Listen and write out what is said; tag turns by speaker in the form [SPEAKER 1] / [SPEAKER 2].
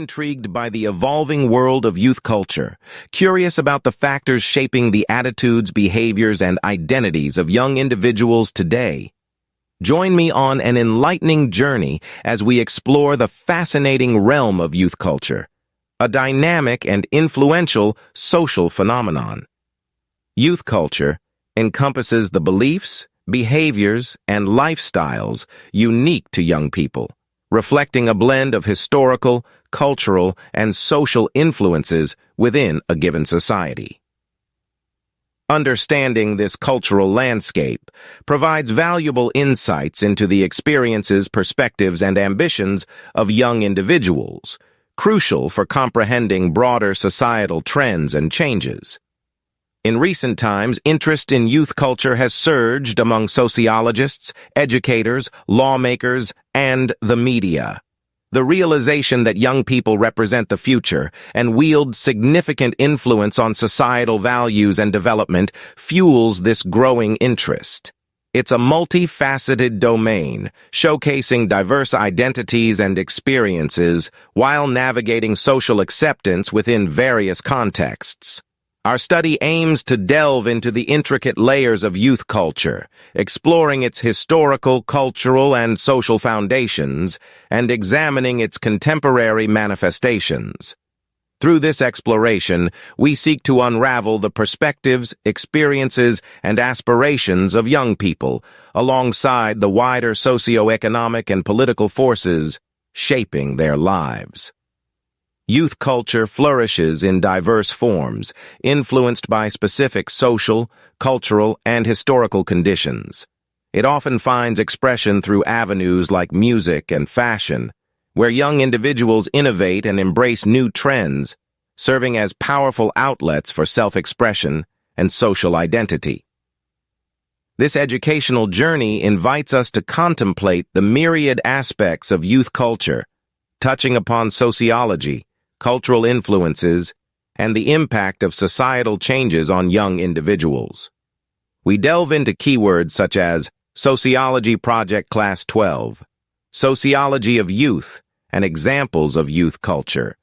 [SPEAKER 1] intrigued by the evolving world of youth culture, curious about the factors shaping the attitudes, behaviors, and identities of young individuals today? Join me on an enlightening journey as we explore the fascinating realm of youth culture, a dynamic and influential social phenomenon. Youth culture encompasses the beliefs, behaviors, and lifestyles unique to young people, reflecting a blend of historical, cultural, and social influences within a given society. Understanding this cultural landscape provides valuable insights into the experiences, perspectives, and ambitions of young individuals, crucial for comprehending broader societal trends and changes. In recent times, interest in youth culture has surged among sociologists, educators, lawmakers, and the media. The realization that young people represent the future and wield significant influence on societal values and development fuels this growing interest. It's a multifaceted domain, showcasing diverse identities and experiences while navigating social acceptance within various contexts. Our study aims to delve into the intricate layers of youth culture, exploring its historical, cultural, and social foundations, and examining its contemporary manifestations. Through this exploration, we seek to unravel the perspectives, experiences, and aspirations of young people, alongside the wider socio-economic and political forces shaping their lives. Youth culture flourishes in diverse forms, influenced by specific social, cultural, and historical conditions. It often finds expression through avenues like music and fashion, where young individuals innovate and embrace new trends, serving as powerful outlets for self-expression and social identity. This educational journey invites us to contemplate the myriad aspects of youth culture, touching upon sociology, cultural influences, and the impact of societal changes on young individuals. We delve into keywords such as Sociology Project Class 12, Sociology of Youth, and examples of youth culture,